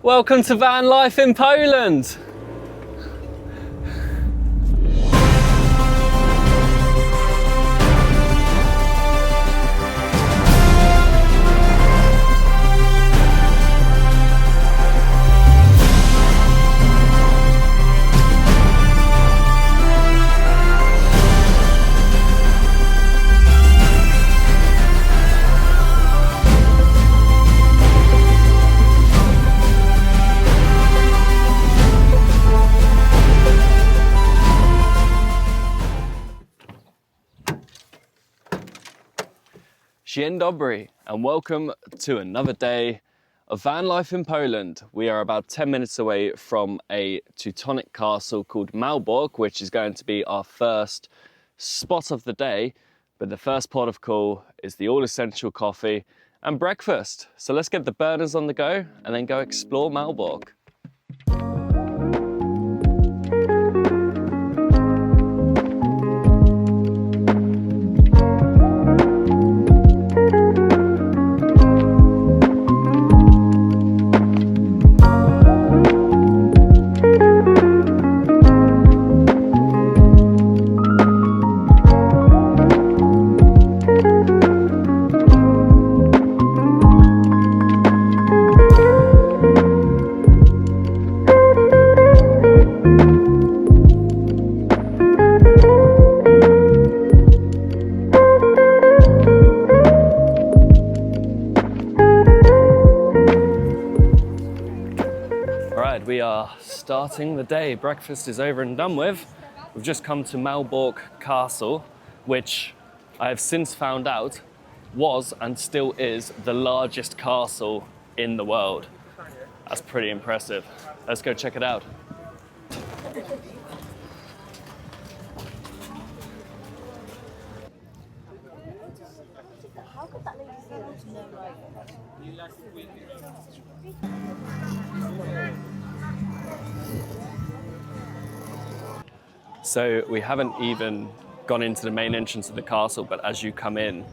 Welcome to van life in Poland. Dzień dobry and welcome to another day of van life in Poland. We are about 10 minutes away from a Teutonic castle called Malborg, which is going to be our first spot of the day. But the first port of call is the all-essential coffee and breakfast. So let's get the burners on the go and then go explore Malborg. We are starting the day. Breakfast is over and done with. We've just come to Malbork Castle, which I have since found out was and still is the largest castle in the world. That's pretty impressive. Let's go check it out. So we haven't even gone into the main entrance of the castle, but as you come in,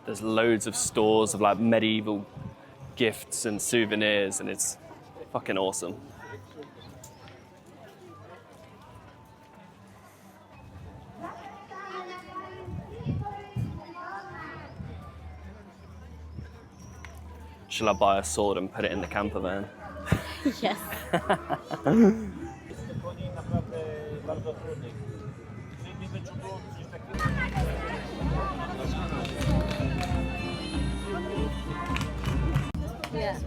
there's loads of stores of like medieval gifts and souvenirs, and it's fucking awesome. Shall I buy a sword and put it in the camper van? Yes. Yeah.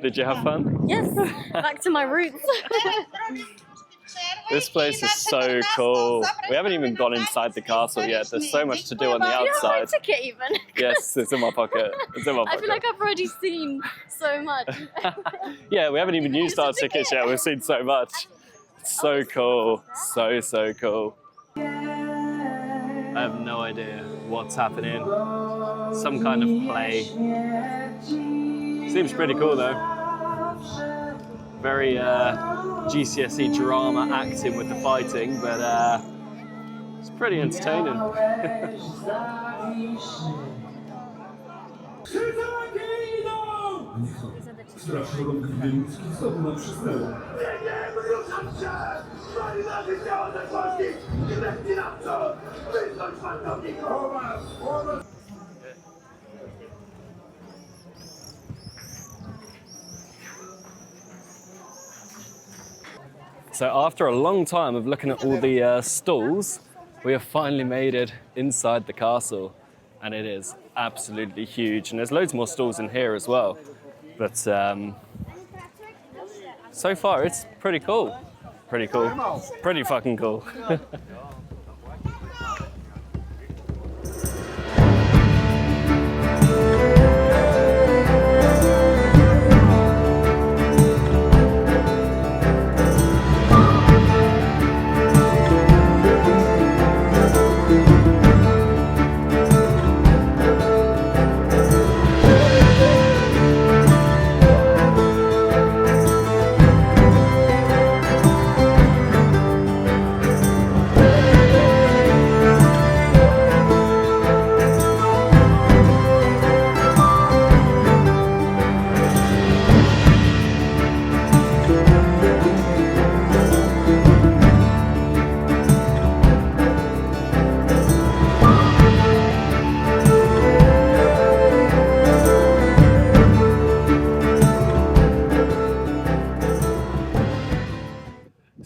Did you have fun? Yes, back to my roots. This place is so cool. We haven't even gone inside the castle yet. There's so much to do on the outside. You have my ticket even. Yes, it's in my pocket. It's in my pocket. I feel like I've already seen so much. Yeah, we haven't even used our tickets yet. We've seen so much. It's so cool. So cool. I have no idea what's happening. Some kind of play. Seems pretty cool though. Very GCSE drama acting with the fighting, but it's pretty entertaining. So after a long time of looking at all the stalls, we have finally made it inside the castle, and it is absolutely huge. And there's loads more stalls in here as well. But so far it's pretty cool. Pretty cool. Pretty fucking cool.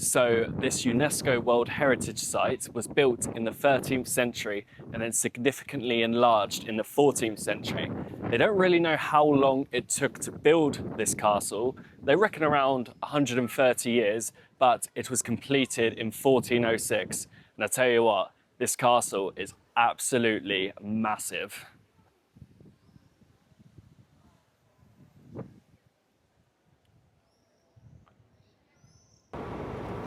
So this UNESCO World Heritage Site was built in the 13th century and then significantly enlarged in the 14th century. They don't really know how long it took to build this castle. They reckon around 130 years, but it was completed in 1406. And I tell you what, this castle is absolutely massive.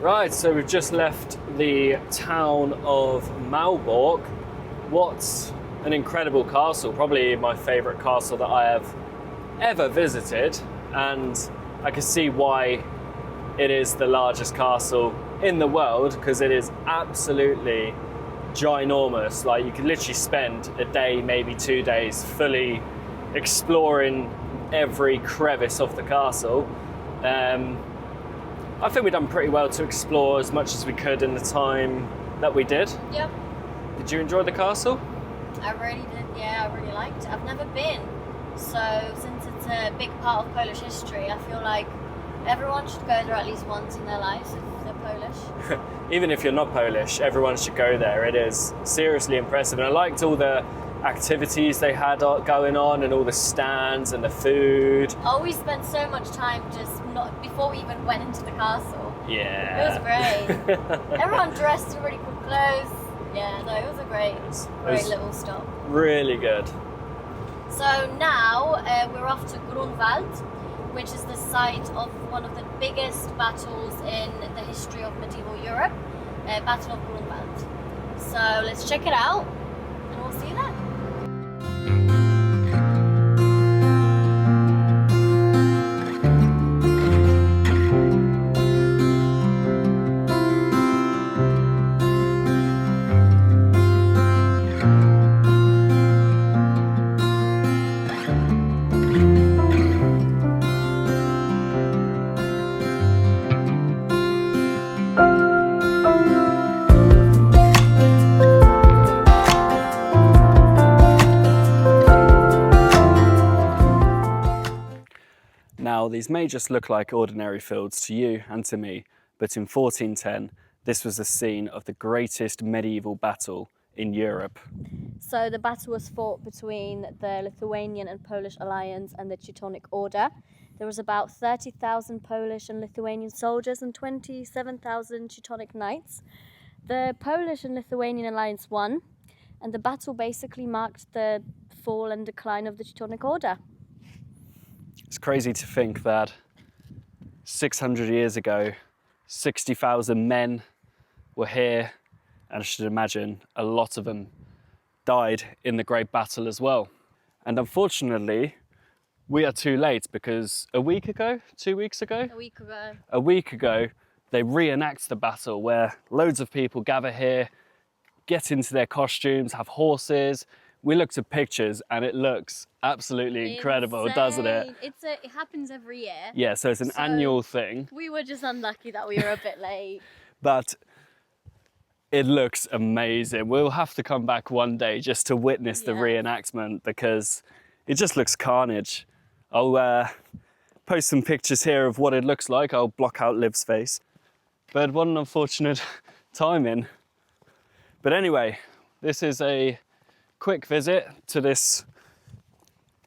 Right, so we've just left the town of Malbork. What an incredible castle, probably my favourite castle that I have ever visited, and I can see why it is the largest castle in the world, because it is absolutely ginormous. Like, you could literally spend a day, maybe 2 days, fully exploring every crevice of the castle. I think we've done pretty well to explore as much as we could in the time that we did. Yep. Did you enjoy the castle? I really did, yeah, I really liked it. I've never been, so since it's a big part of Polish history, I feel like everyone should go there at least once in their lives if they're Polish. Even if you're not Polish, everyone should go there. It is seriously impressive. And I liked all the activities they had going on and all the stands and the food. Oh, we spent so much time just not before we even went into the castle. Yeah. It was great. Everyone dressed in really cool clothes. Yeah, no, it was a great little stop. Really good. So now we're off to Grunwald, which is the site of one of the biggest battles in the history of medieval Europe, Battle of Grunwald. So let's check it out, and we'll see you there. Now, these may just look like ordinary fields to you and to me, but in 1410, this was the scene of the greatest medieval battle in Europe. So the battle was fought between the Lithuanian and Polish alliance and the Teutonic Order. There was about 30,000 Polish and Lithuanian soldiers and 27,000 Teutonic Knights. The Polish and Lithuanian alliance won, and the battle basically marked the fall and decline of the Teutonic Order. It's crazy to think that 600 years ago, 60,000 men were here, and I should imagine a lot of them died in the Great Battle as well. And unfortunately, we are too late, because a week ago, 2 weeks ago? A week ago, they reenact the battle where loads of people gather here, get into their costumes, have horses. We looked at pictures and it looks absolutely incredible, doesn't it? It happens every year. Yeah, so it's an annual thing. We were just unlucky that we were a bit late. But it looks amazing. We'll have to come back one day just to witness the reenactment, because it just looks carnage. I'll post some pictures here of what it looks like. I'll block out Liv's face. But what an unfortunate timing. But anyway, this is a quick visit to this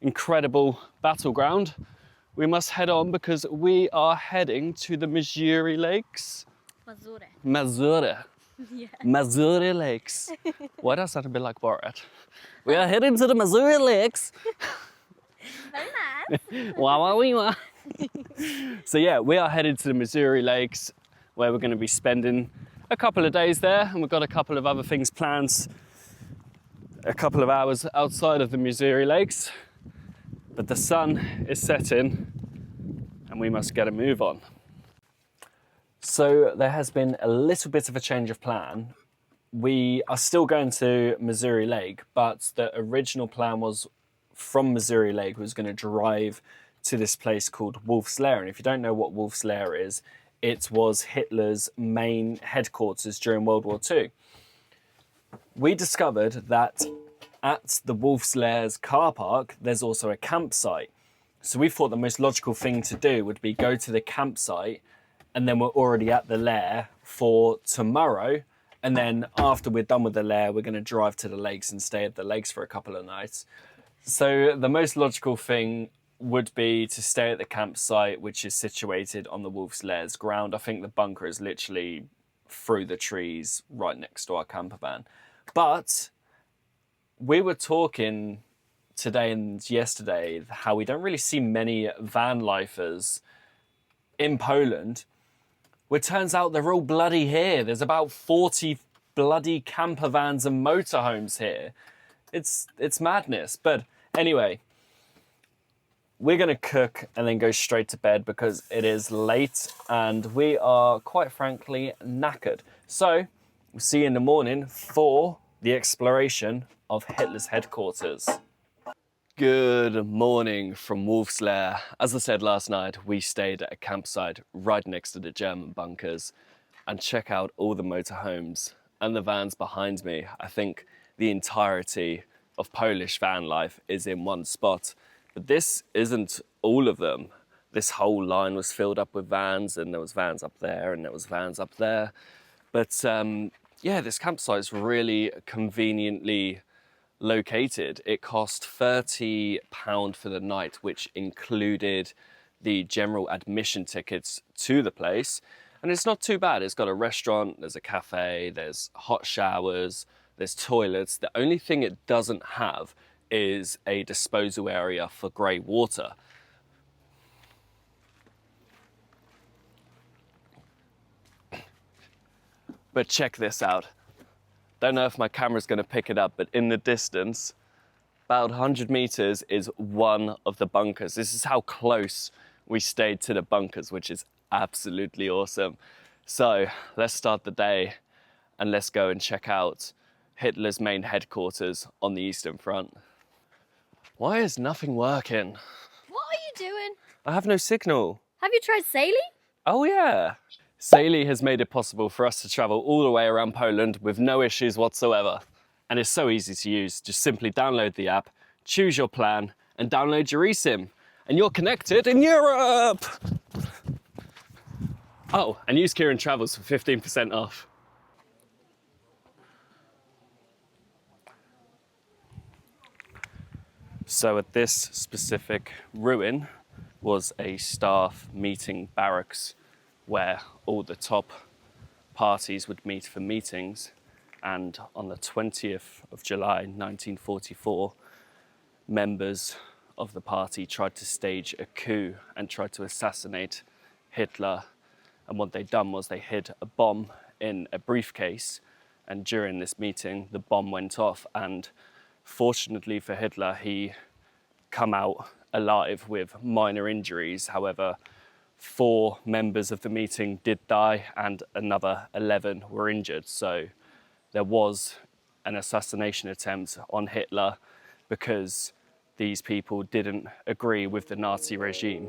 incredible battleground. We must head on because we are heading to the Mazury Lakes. Mazury. Yeah. Mazury Lakes. Why does that a bit like Borat? We are heading to the Mazury Lakes. Very nice. Wah. So yeah, we are headed to the Mazury Lakes, where we're going to be spending a couple of days there, and we've got a couple of other things planned, a couple of hours outside of the Mazury Lakes. But the sun is setting and we must get a move on. So there has been a little bit of a change of plan. We are still going to Mazury Lake, but the original plan was from Mazury Lake was going to drive to this place called Wolf's Lair. And if you don't know what Wolf's Lair is, it was Hitler's main headquarters during World War II. We discovered that at the Wolf's Lair's car park, there's also a campsite. So we thought the most logical thing to do would be go to the campsite and then we're already at the Lair for tomorrow. And then after we're done with the Lair, we're going to drive to the lakes and stay at the lakes for a couple of nights. So the most logical thing would be to stay at the campsite, which is situated on the Wolf's Lair's ground. I think the bunker is literally through the trees right next to our camper van. But we were talking today and yesterday how we don't really see many van lifers in Poland. Well, it turns out they're all bloody here. There's about 40 bloody camper vans and motorhomes here. It's madness. But anyway, we're going to cook and then go straight to bed because it is late and we are, quite frankly, knackered. So we'll see you in the morning for the exploration of Hitler's headquarters. Good morning from Wolf's Lair. As I said last night, we stayed at a campsite right next to the German bunkers, and check out all the motorhomes and the vans behind me. I think the entirety of Polish van life is in one spot, but this isn't all of them. This whole line was filled up with vans, and there was vans up there and there was vans up there. But yeah, this campsite is really conveniently located. It cost £30 for the night, which included the general admission tickets to the place. And it's not too bad. It's got a restaurant, there's a cafe, there's hot showers, there's toilets. The only thing it doesn't have is a disposal area for grey water. But check this out. Don't know if my camera's going to pick it up, but in the distance, about 100 meters, is one of the bunkers. This is how close we stayed to the bunkers, which is absolutely awesome. So let's start the day and let's go and check out Hitler's main headquarters on the Eastern Front. Why is nothing working? What are you doing? I have no signal. Have you tried sailing? Oh yeah. Saily has made it possible for us to travel all the way around Poland with no issues whatsoever. And it's so easy to use. Just simply download the app, choose your plan, and download your eSIM. And you're connected in Europe! Oh, and use Ciaran Travels for 15% off. So at this specific ruin was a staff meeting barracks where all the top parties would meet for meetings. And on the 20th of July 1944, members of the party tried to stage a coup and tried to assassinate Hitler. And what they'd done was they hid a bomb in a briefcase, and during this meeting the bomb went off, and fortunately for Hitler he come out alive with minor injuries. However, 4 members of the meeting did die and another 11 were injured. So there was an assassination attempt on Hitler because these people didn't agree with the Nazi regime.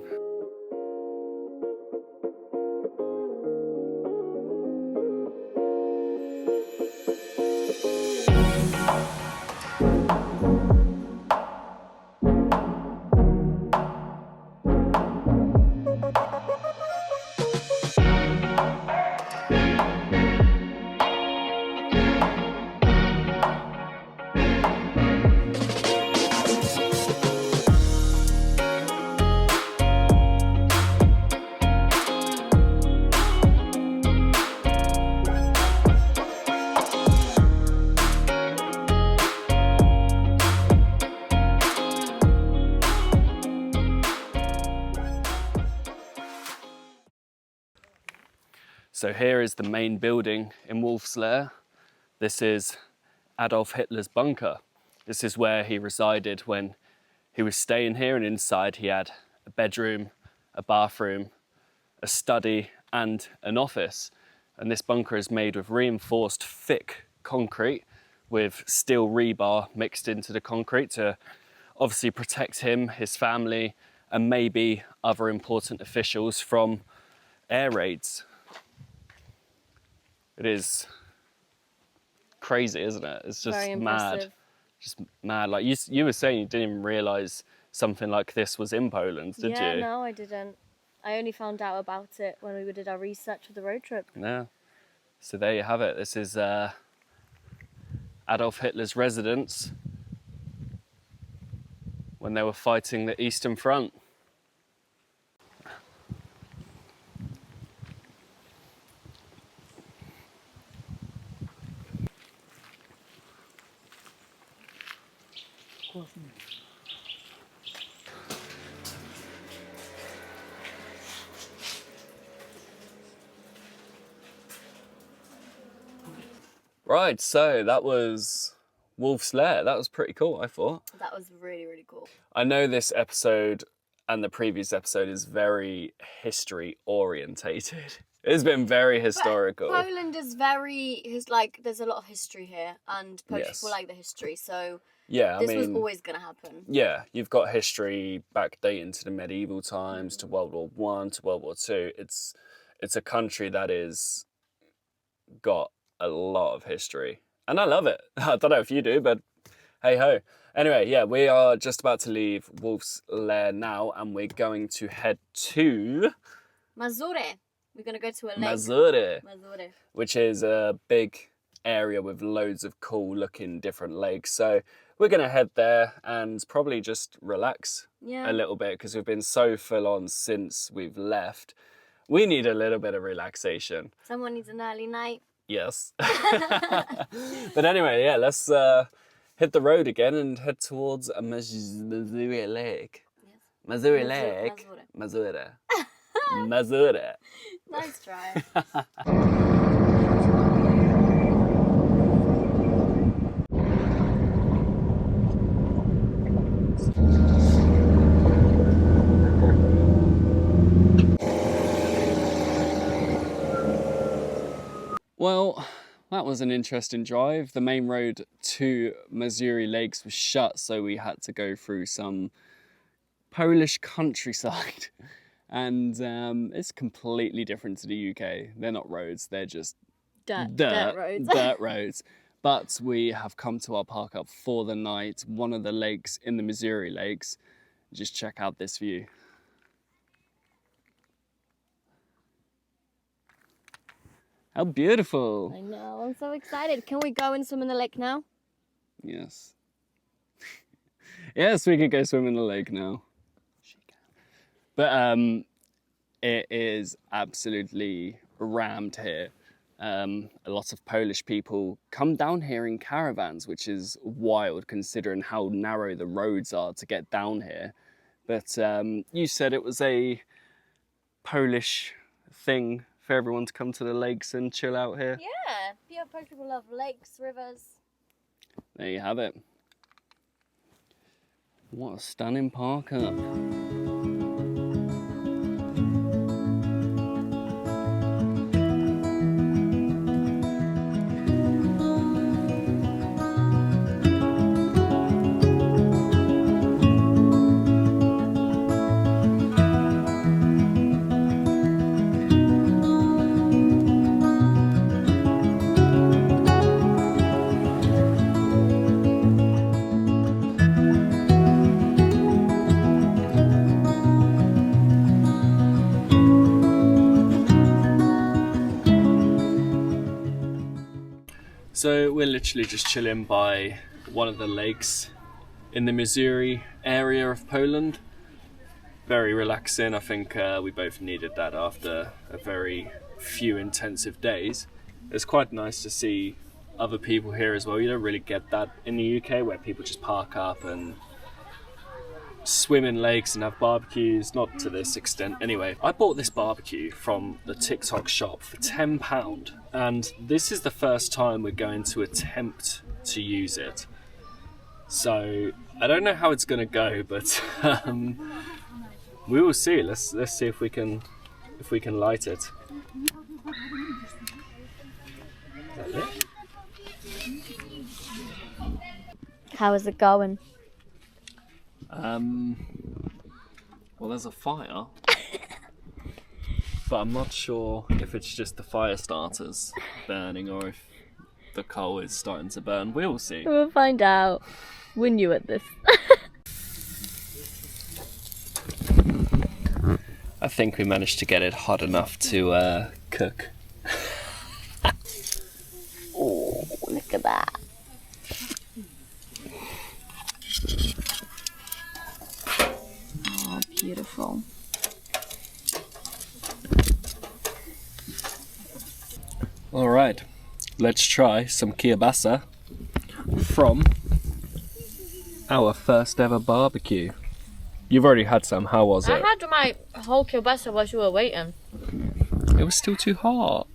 So here is the main building in Wolf's Lair. This is Adolf Hitler's bunker. This is where he resided when he was staying here, and inside he had a bedroom, a bathroom, a study and an office. And this bunker is made with reinforced thick concrete with steel rebar mixed into the concrete to obviously protect him, his family, and maybe other important officials from air raids. It is crazy, isn't it? It's just mad. Just mad. Like you were saying, you didn't even realise something like this was in Poland, did you? Yeah, no, I didn't. I only found out about it when we did our research for the road trip. Yeah. So there you have it. This is Adolf Hitler's residence when they were fighting the Eastern Front. Right, so that was Wolf's Lair. That was pretty cool, I thought. That was really, really cool. I know this episode and the previous episode is very history orientated. It's been very historical. But Poland is there's a lot of history here, and Polish people like the history, so yeah, this was always going to happen. Yeah, you've got history backdating to the medieval times, to World War One, to World War Two. It's a country that is got a lot of history, and I love it. I don't know if you do, but hey ho. Anyway, yeah, we are just about to leave Wolf's Lair now, and we're going to head to Mazury. We're going to go to a lake. Mazury, which is a big area with loads of cool looking different lakes. So we're going to head there and probably just relax a little bit, because we've been so full on since we've left. We need a little bit of relaxation. Someone needs an early night. Yes. But anyway, yeah, let's hit the road again and head towards a Mazury Lake. Yes. Mazury Lake. Mazury. Mazury. Nice try. Well, that was an interesting drive. The main road to Masurian Lakes was shut, so we had to go through some Polish countryside. And it's completely different to the UK. They're not roads, they're just dirt roads. Dirt roads. But we have come to our park up for the night, one of the lakes in the Mazury Lakes. Just check out this view. How beautiful. I know, I'm so excited. Can we go and swim in the lake now? Yes. Yes, we can go swim in the lake now. But it is absolutely rammed here. A lot of Polish people come down here in caravans, which is wild considering how narrow the roads are to get down here. But you said it was a Polish thing for everyone to come to the lakes and chill out here. Yeah, Polish people love lakes, rivers. There you have it. What a stunning park up. So we're literally just chilling by one of the lakes in the Mazury area of Poland. Very relaxing. I think we both needed that after a very few intensive days. It's quite nice to see other people here as well. You don't really get that in the UK, where people just park up and swim in lakes and have barbecues. Not to this extent anyway. I bought this barbecue from the TikTok shop for £10, and this is the first time we're going to attempt to use it. So I don't know how it's gonna go, but we will see. Let's see if we can light it. Is that it? How is it going? Well, there's a fire, but I'm not sure if it's just the fire starters burning or if the coal is starting to burn. We'll see. We'll find out. We're new at this. I think we managed to get it hot enough to cook. Oh, look at that. Oh, beautiful. All right, let's try some kielbasa from our first ever barbecue. You've already had some. How was it? I had my whole kielbasa while you were waiting. It was still too hot.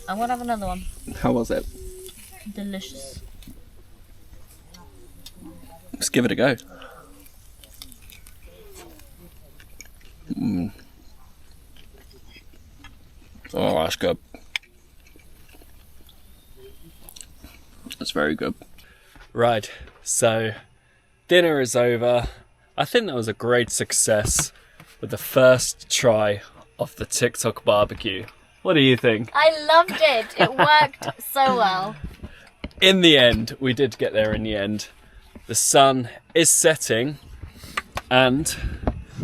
I'm gonna have another one. How was it? Delicious. Let's give it a go. Oh, that's good. That's very good. Right, so dinner is over. I think that was a great success with the first try of the TikTok barbecue. What do you think? I loved it. It worked so well. In the end, we did get there in the end. The sun is setting, and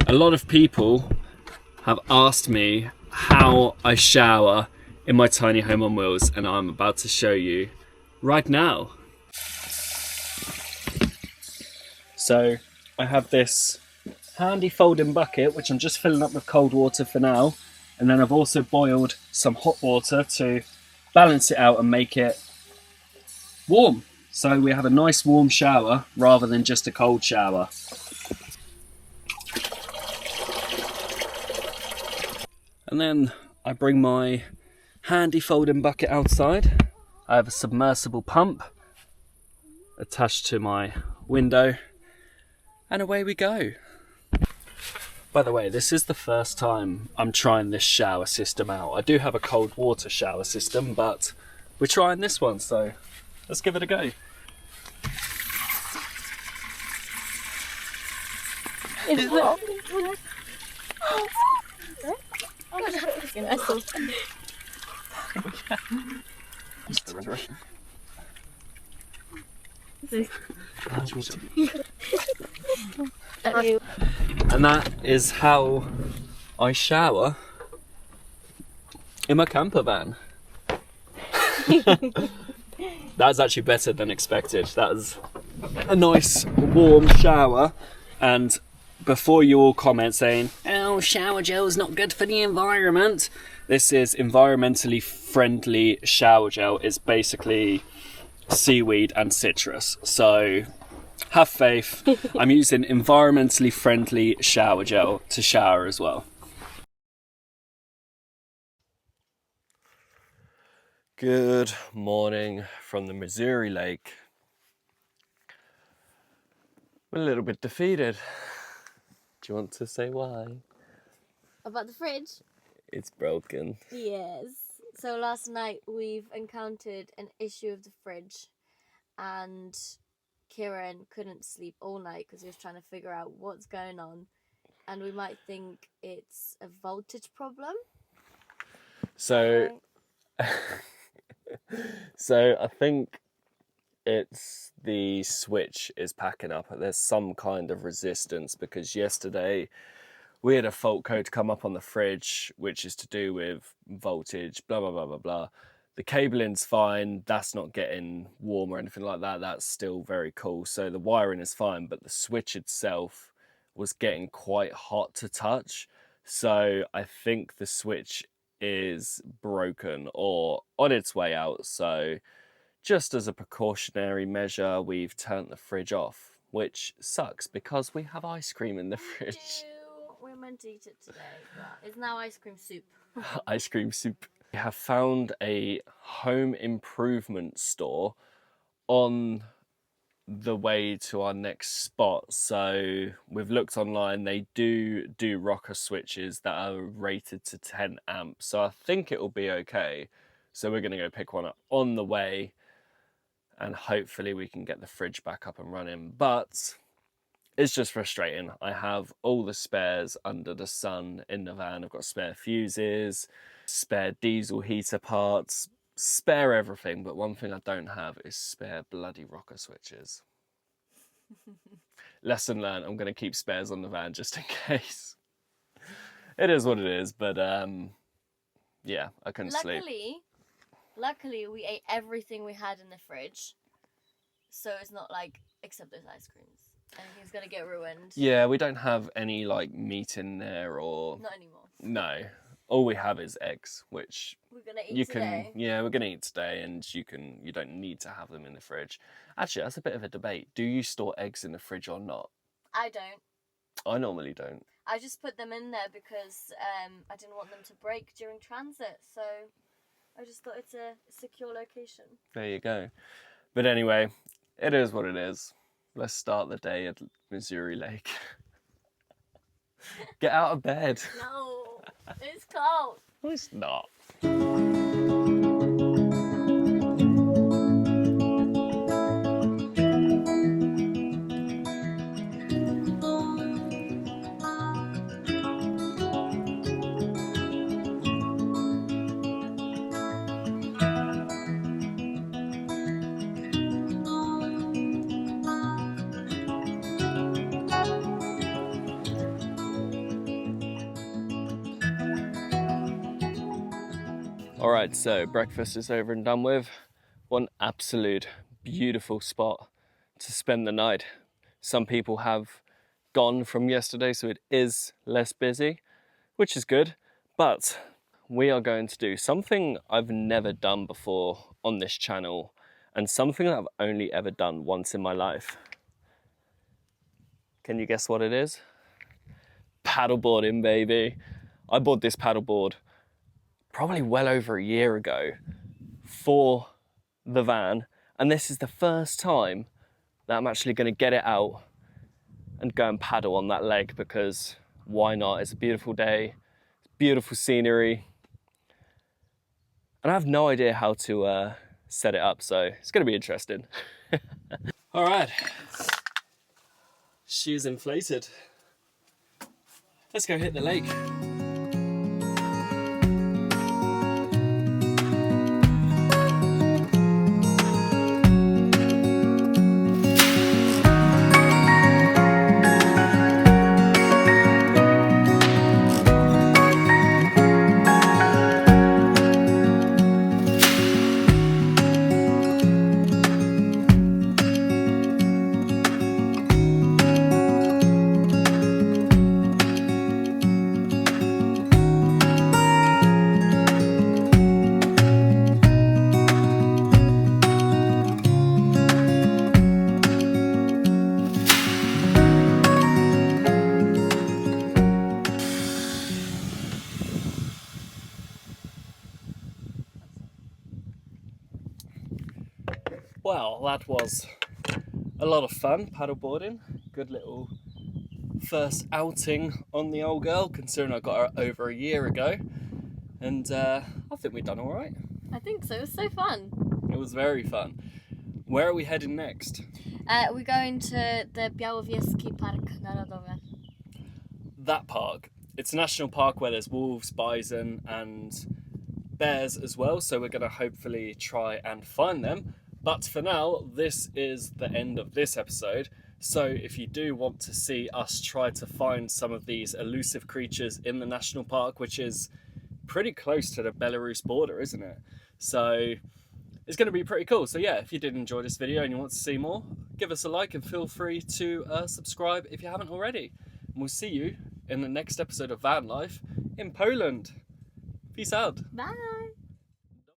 a lot of people have asked me how I shower in my tiny home on wheels, and I'm about to show you right now. So I have this handy folding bucket, which I'm just filling up with cold water for now, and then I've also boiled some hot water to balance it out and make it warm. So we have a nice warm shower rather than just a cold shower. And then I bring my handy folding bucket outside. I have a submersible pump attached to my window, and away we go. By the way, this is the first time I'm trying this shower system out. I do have a cold water shower system, but we're trying this one, so let's give it a go. It's wrong. And that is how I shower in my camper van. That's actually better than expected. That was a nice warm shower. And before you all comment saying, oh, shower gel is not good for the environment, this is environmentally friendly shower gel. It's basically seaweed and citrus. So have faith. I'm using environmentally friendly shower gel to shower as well. Good morning from the Mazury Lake. We're a little bit defeated. Do you want to say why? About the fridge? It's broken. Yes. So last night we've encountered an issue of the fridge, and Ciaran couldn't sleep all night because he was trying to figure out what's going on, and we might think it's a voltage problem. So, so I think it's the switch is packing up. There's some kind of resistance because yesterday we had a fault code come up on the fridge, which is to do with voltage, blah, blah, blah, blah, blah. The cabling's fine. That's not getting warm or anything like that. That's still very cool. So the wiring is fine, but the switch itself was getting quite hot to touch. So I think the switch is broken or on its way out. So just as a precautionary measure, we've turned the fridge off, which sucks because we have ice cream in the fridge. We're meant to eat it today, but it's now ice cream soup. Ice cream soup. We have found a home improvement store on the way to our next spot. So we've looked online. They do rocker switches that are rated to 10 amps. So I think it will be okay. So we're going to go pick one up on the way, and hopefully we can get the fridge back up and running. But it's just frustrating. I have all the spares under the sun in the van. I've got spare fuses, spare diesel heater parts, spare everything. But one thing I don't have is spare bloody rocker switches. lesson learned. I'm going to keep spares on the van just in case. It is what it is, but yeah, I couldn't sleep. Luckily, we ate everything we had in the fridge, so it's not like, except those ice creams. Anything's gonna get ruined. Yeah, we don't have any like meat in there or... Not anymore. No. All we have is eggs, which we're gonna eat today. Yeah, we're gonna eat today, and you don't need to have them in the fridge. Actually, that's a bit of a debate. Do you store eggs in the fridge or not? I don't. I normally don't. I just put them in there because I didn't want them to break during transit, so I just thought it's a secure location. There you go. But anyway, it is what it is. Let's start the day at Masurian Lake. Get out of bed. No, it's cold. No, it's not. Alright, so breakfast is over and done with. One absolute beautiful spot to spend the night. Some people have gone from yesterday, so it is less busy, which is good. But we are going to do something I've never done before on this channel, and something that I've only ever done once in my life. Can you guess what it is? Paddleboarding, baby. I bought this paddleboard probably well over a year ago for the van, and this is the first time that I'm actually going to get it out and go and paddle on that lake, because why not? It's a beautiful day, it's beautiful scenery, and I have no idea how to set it up, so it's going to be interesting. All right, shoes inflated. Let's go hit the lake. Well, that was a lot of fun, paddleboarding. Good little first outing on the old girl, considering I got her over a year ago. And I think we've done all right. I think so. It was so fun. It was very fun. Where are we heading next? We're going to the Białowieski Park Narodowy. That park. It's a national park where there's wolves, bison and bears as well, so we're going to hopefully try and find them. But for now, this is the end of this episode. So if you do want to see us try to find some of these elusive creatures in the national park, which is pretty close to the Belarus border, isn't it? So it's going to be pretty cool. So yeah, if you did enjoy this video and you want to see more, give us a like and feel free to subscribe if you haven't already. And we'll see you in the next episode of Van Life in Poland. Peace out. Bye.